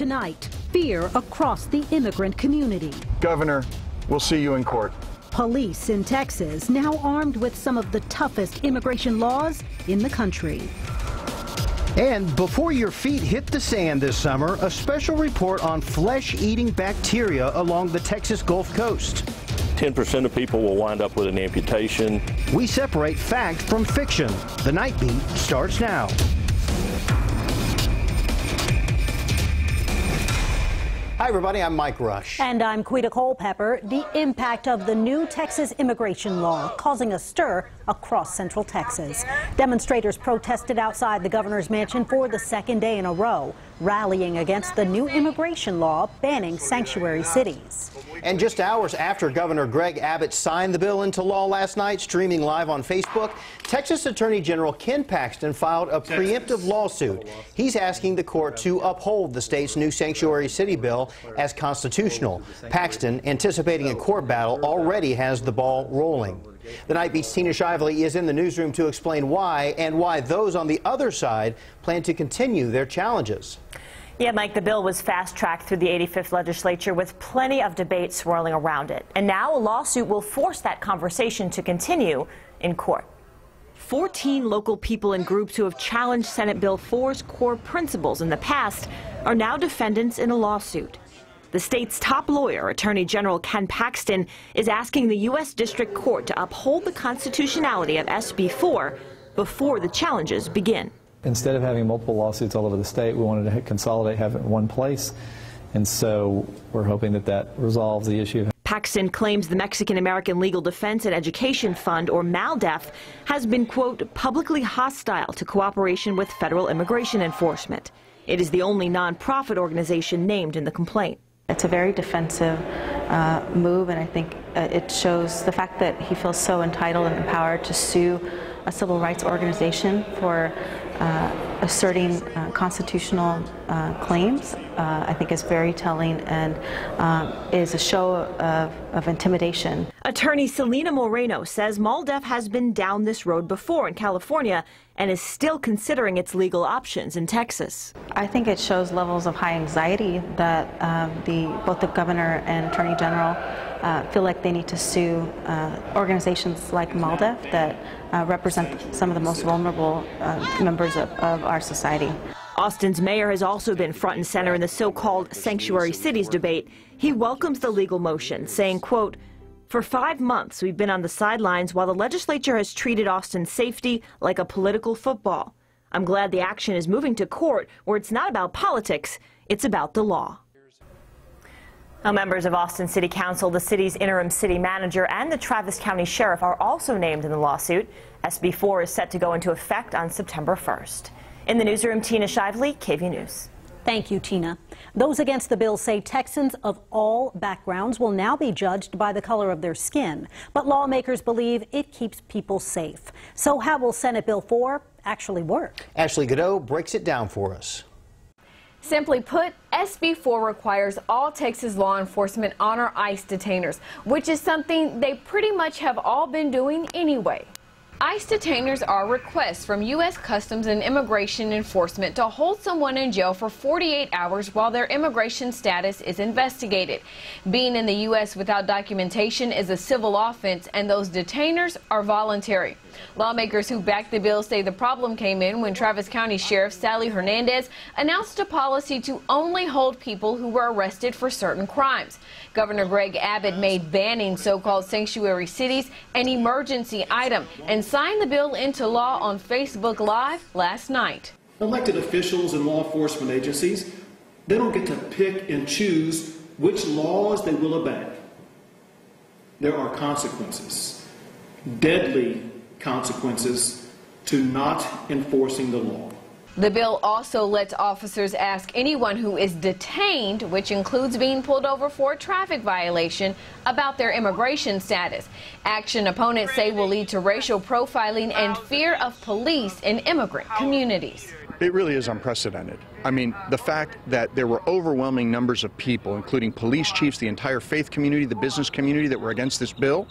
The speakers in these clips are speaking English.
tonight. Fear across the immigrant community. Governor, we'll see you in court. Police in Texas now armed with some of the toughest immigration laws in the country. And before your feet hit the sand this summer, a special report on flesh-eating bacteria along the Texas Gulf Coast. 10% of people will wind up with an amputation. We separate fact from fiction. The Nightbeat starts now. Hi, everybody. I'm Mike Rush. And I'm Quita Culpepper. The impact of the new Texas immigration law causing a stir across Central Texas. Demonstrators protested outside the governor's mansion for the second day in a row, rallying against the new immigration law banning sanctuary cities. And just hours after Governor Greg Abbott signed the bill into law last night, streaming live on Facebook, Texas Attorney General Ken Paxton filed a preemptive lawsuit. He's asking the court to uphold the state's new sanctuary city bill as constitutional. Paxton, anticipating a court battle, already has the ball rolling. The Nightbeat's Tina Shively is in the newsroom to explain why and why those on the other side plan to continue their challenges. Yeah, Mike, the bill was fast-tracked through the 85th legislature with plenty of debate swirling around it. And now a lawsuit will force that conversation to continue in court. 14 local people and groups who have challenged Senate Bill 4's core principles in the past are now defendants in a lawsuit. The state's top lawyer, Attorney General Ken Paxton, is asking the U.S. District Court to uphold the constitutionality of SB 4 before the challenges begin. Instead of having multiple lawsuits all over the state, we wanted to consolidate, have it in one place, and so we're hoping that that resolves the issue. Paxton claims the Mexican-American Legal Defense and Education Fund, or MALDEF, has been, quote, publicly hostile to cooperation with federal immigration enforcement. It is the only nonprofit organization named in the complaint. It's a very defensive move, and I think it shows the fact that he feels so entitled and empowered to sue a civil rights organization for asserting constitutional claims. I think is very telling and is a show of intimidation. Attorney Selena Moreno says MALDEF has been down this road before in California and is still considering its legal options in Texas. I think it shows levels of high anxiety that both the governor and attorney general feel like they need to sue organizations like MALDEF that represent some of the most vulnerable members of our society. Austin's mayor has also been front and center in the so-called sanctuary cities debate. He welcomes the legal motion, saying, quote, "For 5 months, we've been on the sidelines while the legislature has treated Austin's safety like a political football. I'm glad the action is moving to court where it's not about politics, it's about the law." Now, members of Austin City Council, the city's interim city manager, and the Travis County Sheriff are also named in the lawsuit. SB 4 is set to go into effect on September 1st. In the newsroom, Tina Shively, KVUE News. Thank you, Tina. Those against the bill say Texans of all backgrounds will now be judged by the color of their skin. But lawmakers believe it keeps people safe. So how will Senate Bill 4 actually work? Ashley Godot breaks it down for us. Simply put, SB 4 requires all Texas law enforcement honor ICE detainers, which is something they pretty much have all been doing anyway. ICE detainers are requests from U.S. Customs and Immigration Enforcement to hold someone in jail for 48 hours while their immigration status is investigated. Being in the U.S. without documentation is a civil offense, and those detainers are voluntary. Lawmakers who backed the bill say the problem came in when Travis County Sheriff Sally Hernandez announced a policy to only hold people who were arrested for certain crimes. Governor Greg Abbott made banning so-called sanctuary cities an emergency item and signed the bill into law on Facebook Live last night. Elected officials and law enforcement agencies, they don't get to pick and choose which laws they will obey. There are consequences, deadly consequences, to not enforcing the law. The bill also lets officers ask anyone who is detained, which includes being pulled over for a traffic violation, about their immigration status. Action opponents say will lead to racial profiling and fear of police in immigrant communities. It really is unprecedented. I mean, the fact that there were overwhelming numbers of people, including police chiefs, the entire faith community, the business community, that were against this bill,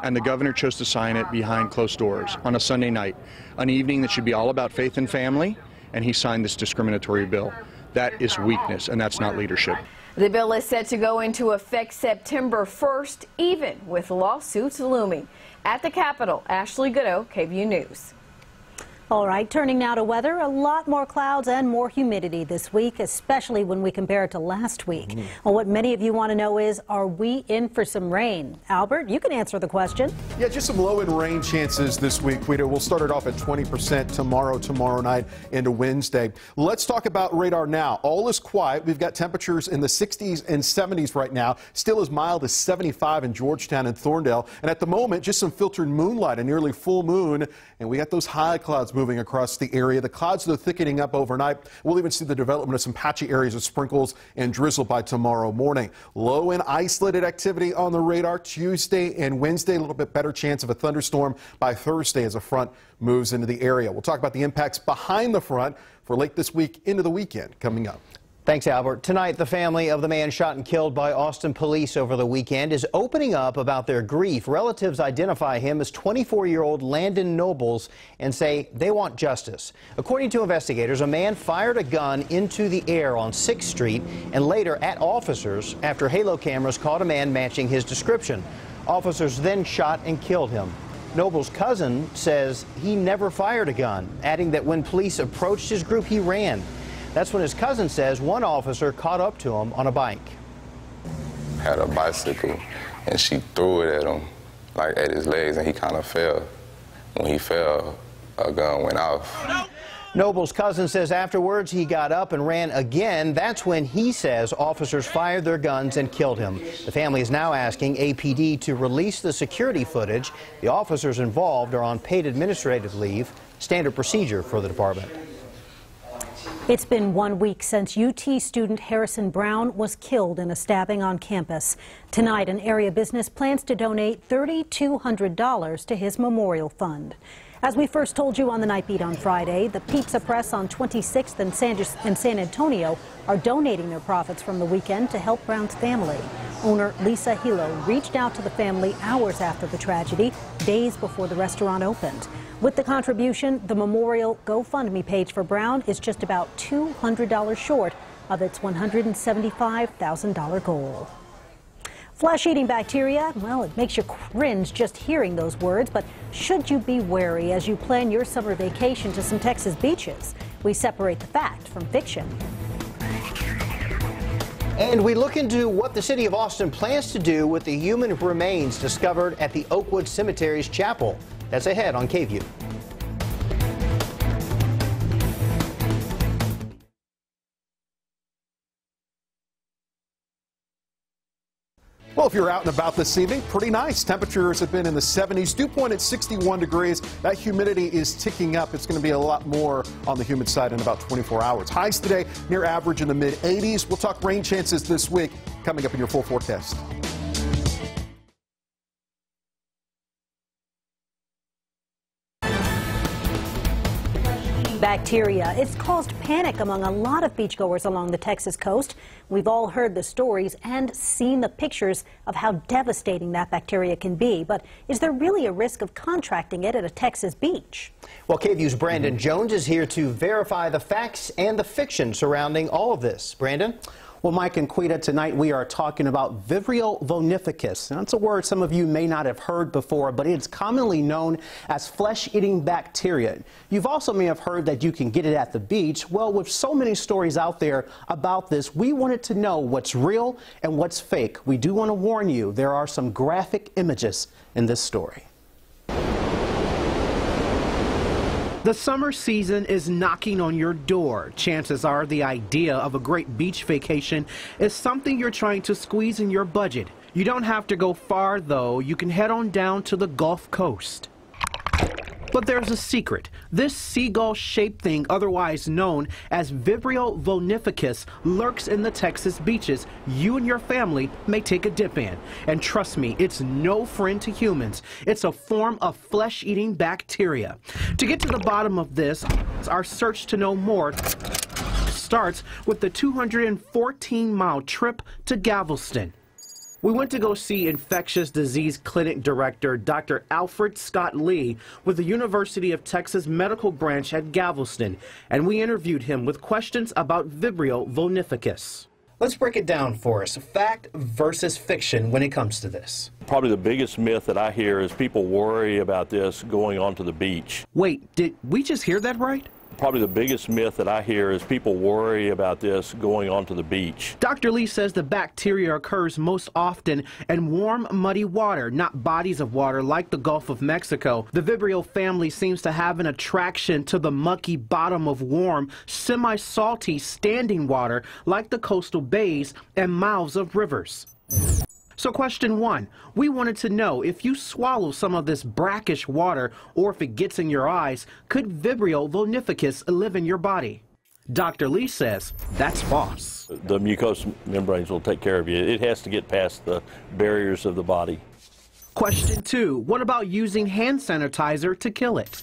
and the governor chose to sign it behind closed doors on a Sunday night, an evening that should be all about faith and family, and he signed this discriminatory bill. that is weakness, and that's not leadership. The bill is set to go into effect September 1st, even with lawsuits looming. At the Capitol, Ashley Goodo, KVUE News. All right, turning now to weather. A lot more clouds and more humidity this week, especially when we compare it to last week. Well, what many of you want to know is, are we in for some rain? Albert, you can answer the question. Yeah, just some low-end rain chances this week. We'll start it off at 20% tomorrow night into Wednesday. Let's talk about radar now. All is quiet. We've got temperatures in the 60s and 70s right now. Still as mild as 75 in Georgetown and Thorndale. And at the moment, just some filtered moonlight, a nearly full moon. And we got those high clouds moving across the area. The clouds are thickening up overnight. We'll even see the development of some patchy areas of sprinkles and drizzle by tomorrow morning. Low and isolated activity on the radar Tuesday and Wednesday. A little bit better chance of a thunderstorm by Thursday as a front moves into the area. We'll talk about the impacts behind the front for late this week into the weekend coming up. Thanks, Albert. Tonight, the family of the man shot and killed by Austin police over the weekend is opening up about their grief. Relatives identify him as 24-year-old Landon Nobles and say they want justice. According to investigators, a man fired a gun into the air on 6th Street and later at officers after halo cameras caught a man matching his description. Officers then shot and killed him. Noble's cousin says he never fired a gun, adding that when police approached his group, he ran. That's when his cousin says one officer caught up to him on a bike. Had a bicycle, and she threw it at him, like at his legs, and he kind of fell. When he fell, a gun went off. Noble's cousin says afterwards he got up and ran again. That's when he says officers fired their guns and killed him. The family is now asking APD to release the security footage. The officers involved are on paid administrative leave, standard procedure for the department. It's been 1 week since UT student Harrison Brown was killed in a stabbing on campus. Tonight, an area business plans to donate $3,200 to his memorial fund. As we first told you on the Nightbeat on Friday, the Pizza Press on 26th and San Antonio are donating their profits from the weekend to help Brown's family. Owner Lisa Hilo reached out to the family hours after the tragedy, days before the restaurant opened. With the contribution, the memorial GoFundMe page for Brown is just about $200 short of its $175,000 goal. Flesh-eating bacteria, well, it makes you cringe just hearing those words, but should you be wary as you plan your summer vacation to some Texas beaches? We separate the fact from fiction. And we look into what the city of Austin plans to do with the human remains discovered at the Oakwood Cemetery's chapel. That's ahead on KVUE. Well, if you're out and about this evening, pretty nice. Temperatures have been in the 70s. Dew point at 61 degrees. That humidity is ticking up. It's going to be a lot more on the humid side in about 24 hours. Highs today near average in the mid-80s. We'll talk rain chances this week coming up in your full forecast. Bacteria. It's caused panic among a lot of beachgoers along the Texas coast. We've all heard the stories and seen the pictures of how devastating that bacteria can be. But is there really a risk of contracting it at a Texas beach? Well, KVUE's Brandon Jones is here to verify the facts and the fiction surrounding all of this. Brandon? Well, Mike and Quita, tonight we are talking about Vibrio vonificus. And that's a word some of you may not have heard before, but it's commonly known as flesh-eating bacteria. You've also may have heard that you can get it at the beach. Well, with so many stories out there about this, we wanted to know what's real and what's fake. We do want to warn you, there are some graphic images in this story. The summer season is knocking on your door. Chances are the idea of a great beach vacation is something you're trying to squeeze in your budget. You don't have to go far, though. You can head on down to the Gulf Coast. But there's a secret. This seagull-shaped thing, otherwise known as Vibrio vonificus, lurks in the Texas beaches you and your family may take a dip in. And trust me, it's no friend to humans. It's a form of flesh-eating bacteria. To get to the bottom of this, our search to know more starts with the 214-mile trip to Galveston. We went to go see infectious disease clinic director Dr. Alfred Scott Lee with the University of Texas Medical Branch at Galveston, and we interviewed him with questions about Vibrio vulnificus. Let's break it down for us. Fact versus fiction when it comes to this. Probably the biggest myth that I hear is people worry about this going onto the beach. Wait, did we just hear that right? Probably the biggest myth that I hear is people worry about this going onto the beach. Dr. Lee says the bacteria occurs most often in warm, muddy water, not bodies of water like the Gulf of Mexico. The Vibrio family seems to have an attraction to the mucky bottom of warm, semi-salty standing water like the coastal bays and mouths of rivers. So question 1, we wanted to know if you swallow some of this brackish water or if it gets in your eyes, could Vibrio vulnificus live in your body? Dr. Lee says that's false. The mucosal membranes will take care of you. It has to get past the barriers of the body. Question 2, what about using hand sanitizer to kill it?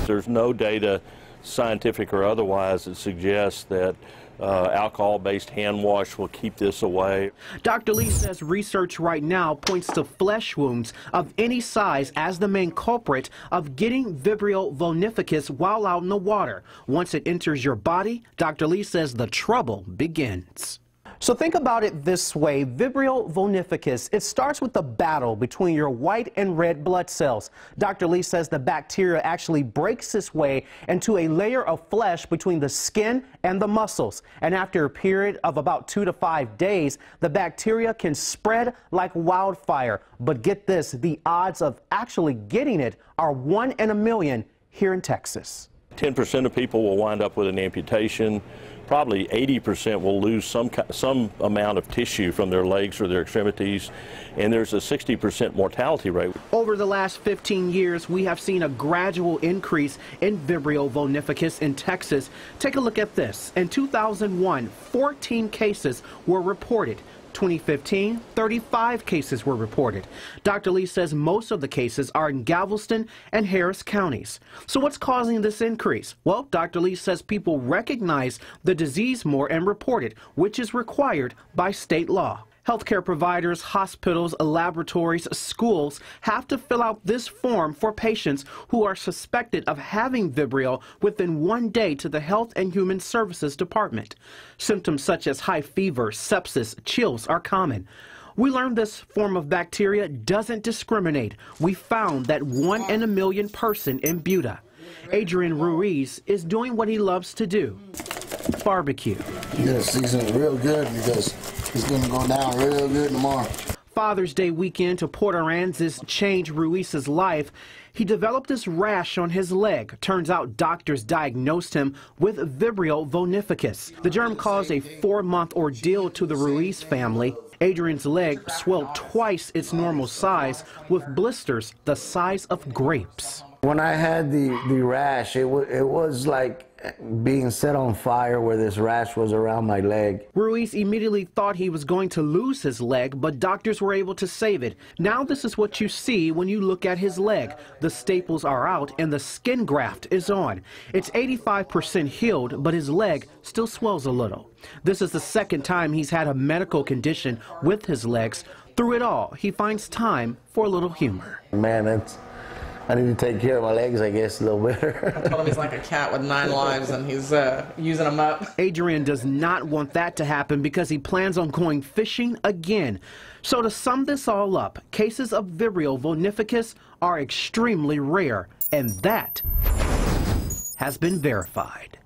There's no data, scientific or otherwise, that suggests that alcohol-based hand wash will keep this away. Dr. Lee says research right now points to flesh wounds of any size as the main culprit of getting Vibrio vulnificus while out in the water. Once it enters your body, Dr. Lee says the trouble begins. So think about it this way. Vibrio vulnificus, it starts with the battle between your white and red blood cells. Dr. Lee says the bacteria actually breaks its way into a layer of flesh between the skin and the muscles. And after a period of about 2 to 5 days, the bacteria can spread like wildfire. But get this, the odds of actually getting it are 1 in a million here in Texas. 10% of people will wind up with an amputation. Probably 80% will lose some amount of tissue from their legs or their extremities, and there's a 60% mortality rate. Over the last 15 years, we have seen a gradual increase in Vibrio vulnificus in Texas. Take a look at this. In 2001, 14 cases were reported. 2015, 35 cases were reported. Dr. Lee says most of the cases are in Galveston and Harris counties. So what's causing this increase? Well, Dr. Lee says people recognize the disease more and report it, which is required by state law. Healthcare providers, hospitals, laboratories, schools have to fill out this form for patients who are suspected of having Vibrio within 1 day to the Health and Human Services Department. Symptoms such as high fever, sepsis, chills are common. We learned this form of bacteria doesn't discriminate. We found that 1 in a million person in Buda. Adrian Ruiz is doing what he loves to do, barbecue. Yeah, season's real good because it's going to go down real good tomorrow. Father's Day weekend to Port Aransas changed Ruiz's life. He developed this rash on his leg. Turns out doctors diagnosed him with Vibrio vulnificus. The germ caused a 4-month ordeal to the Ruiz family. Adrian's leg swelled twice its normal size with blisters the size of grapes. When I had the rash, it was like being set on fire where this rash was around my leg. Ruiz immediately thought he was going to lose his leg, but doctors were able to save it. Now this is what you see when you look at his leg. The staples are out and the skin graft is on. It's 85% healed, but his leg still swells a little. This is the second time he's had a medical condition with his legs. Through it all, he finds time for a little humor. Man, I need to take care of my legs, I guess, a little better. I told him he's like a cat with 9 lives and he's using them up. Adrian does not want that to happen because he plans on going fishing again. So to sum this all up, cases of Vibrio vulnificus are extremely rare, and that has been verified.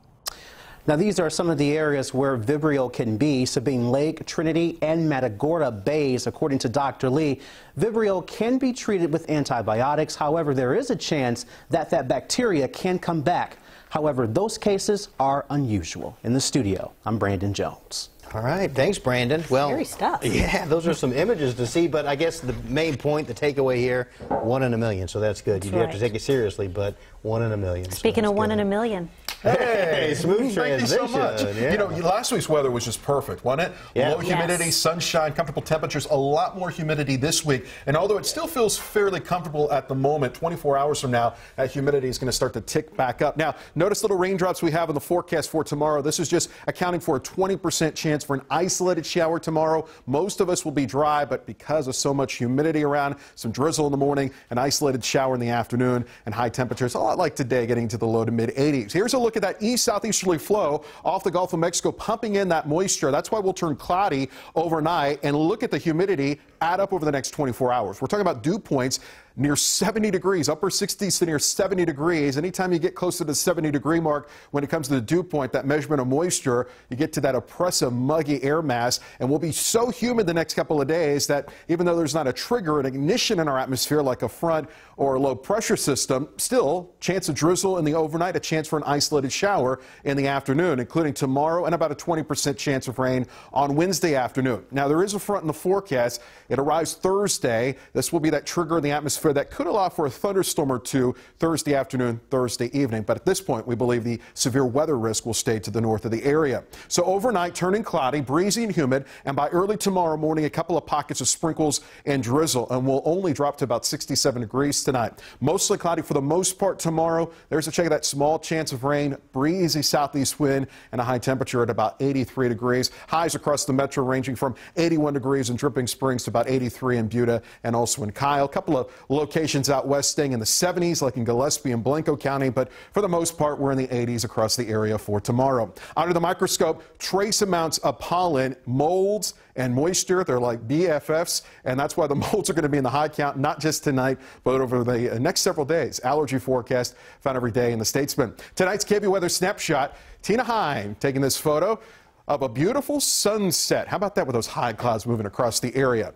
Now, these are some of the areas where Vibrio can be: Sabine Lake, Trinity, and Matagorda Bays. According to Dr. Lee, Vibrio can be treated with antibiotics. However, there is a chance that bacteria can come back. However, those cases are unusual. In the studio, I'm Brandon Jones. All right, thanks, Brandon. Well, scary stuff. Yeah, those are some images to see, but I guess the main point, the takeaway here, 1 in a million, so that's good. You do have to take it seriously, but 1 in a million. Speaking of 1 in a million. Hey! Hey, smooth Thank you so much. Yeah. You know, last week's weather was just perfect, wasn't it? Yeah. Low humidity, sunshine, comfortable temperatures, a lot more humidity this week. And although it still feels fairly comfortable at the moment, 24 hours from now, that humidity is going to start to tick back up. Now, notice little raindrops we have in the forecast for tomorrow. This is just accounting for a 20% chance for an isolated shower tomorrow. Most of us will be dry, but because of so much humidity around, some drizzle in the morning, an isolated shower in the afternoon, and high temperatures, a lot like today, getting to the low to mid 80s. Here's a look at that east-southeasterly flow off the Gulf of Mexico, pumping in that moisture. That's why we'll turn cloudy overnight. And look at the humidity add up over the next 24 hours. We're talking about dew points near 70 degrees, upper 60s to near 70 degrees. Anytime you get close to the 70-degree mark when it comes to the dew point, that measurement of moisture, you get to that oppressive, muggy air mass, and will be so humid the next couple of days that even though there's not a trigger, an ignition in our atmosphere like a front or a low pressure system, still chance of drizzle in the overnight, a chance for an isolated shower in the afternoon, including tomorrow, and about a 20% chance of rain on Wednesday afternoon. Now, there is a front in the forecast. It arrives Thursday. This will be that trigger in the atmosphere that could allow for a thunderstorm or two Thursday afternoon, Thursday evening. But at this point, we believe the severe weather risk will stay to the north of the area. So overnight, turning cloudy, breezy and humid, and by early tomorrow morning, a couple of pockets of sprinkles and drizzle, and we'll only drop to about 67 degrees tonight. Mostly cloudy for the most part tomorrow. There's a check of that small chance of rain, breezy southeast wind, and a high temperature at about 83 degrees. Highs across the metro ranging from 81 degrees in Dripping Springs to about 83 in Buda and also in Kyle. A couple of locations out west staying in the 70s, like in Gillespie and Blanco County, but for the most part, we're in the 80s across the area for tomorrow. Under the microscope, trace amounts of pollen, molds, and moisture. They're like BFFs, and that's why the molds are going to be in the high count, not just tonight, but over the next several days. Allergy forecast found every day in the Statesman. Tonight's KVUE Weather Snapshot, Tina Hine taking this photo of a beautiful sunset. How about that with those high clouds moving across the area?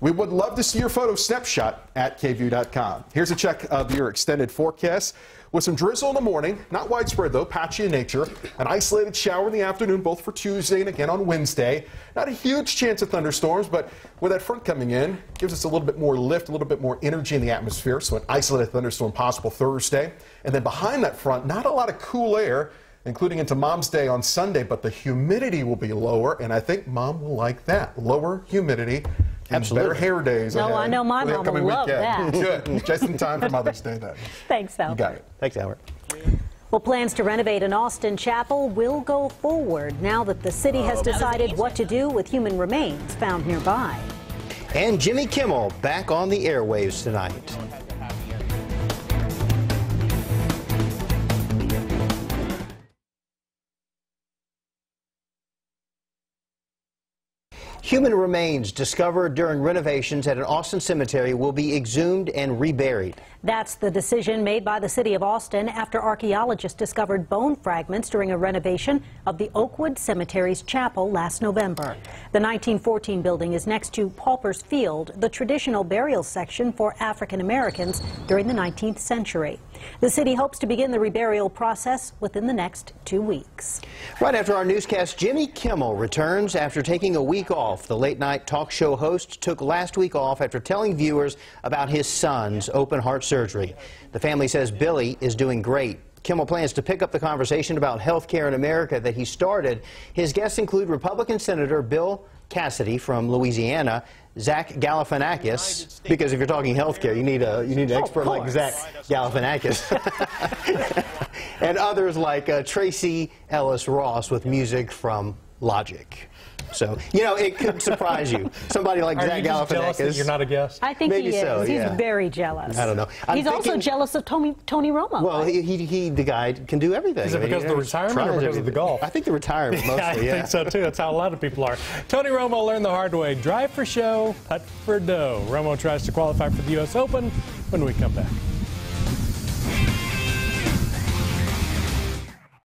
We would love to see your photo snapshot at KVUE.com. Here's a check of your extended forecast. With some drizzle in the morning, not widespread though, patchy in nature. An isolated shower in the afternoon, both for Tuesday and again on Wednesday. Not a huge chance of thunderstorms, but with that front coming in, gives us a little bit more lift, a little bit more energy in the atmosphere. So an isolated thunderstorm possible Thursday. And then behind that front, not a lot of cool air, including into Mom's Day on Sunday, but the humidity will be lower, and I think Mom will like that. Lower humidity. Absolutely. Better hair days. No, I know my mom will love that. Good. Just in time for Mother's Day then. Thanks, Al. You got it. Thanks, Albert. Well, plans to renovate an Austin chapel will go forward now that the city has decided what to do with human remains found nearby. And Jimmy Kimmel back on the airwaves tonight. Human remains discovered during renovations at an Austin cemetery will be exhumed and reburied. That's the decision made by the city of Austin after archaeologists discovered bone fragments during a renovation of the Oakwood Cemetery's chapel last November. The 1914 building is next to Pauper's Field, the traditional burial section for African Americans during the 19th century. The city hopes to begin the reburial process within the next 2 weeks. Right after our newscast, Jimmy Kimmel returns after taking a week off. The late-night talk show host took last week off after telling viewers about his son's open heart surgery. The family says Billy is doing great. Kimmel plans to pick up the conversation about health care in America that he started. His guests include Republican Senator Bill Cassidy from Louisiana, Zach Galifianakis, because if you're talking health care, you need an expert like Zach Galifianakis, and others like Tracy Ellis Ross with music from Logic. So, you know, it could surprise you. Somebody like Zach Galifianakis. That you're not a guest? I think Maybe he is. so, He's yeah. very jealous. I don't know. He's also jealous of Tony Romo. Well, the guy can do everything. Is it because of the retirement or because of the golf? I think the retirement mostly, yeah, I think so too. That's how a lot of people are. Tony Romo learned the hard way. Drive for show, putt for dough. Romo tries to qualify for the U.S. Open when we come back.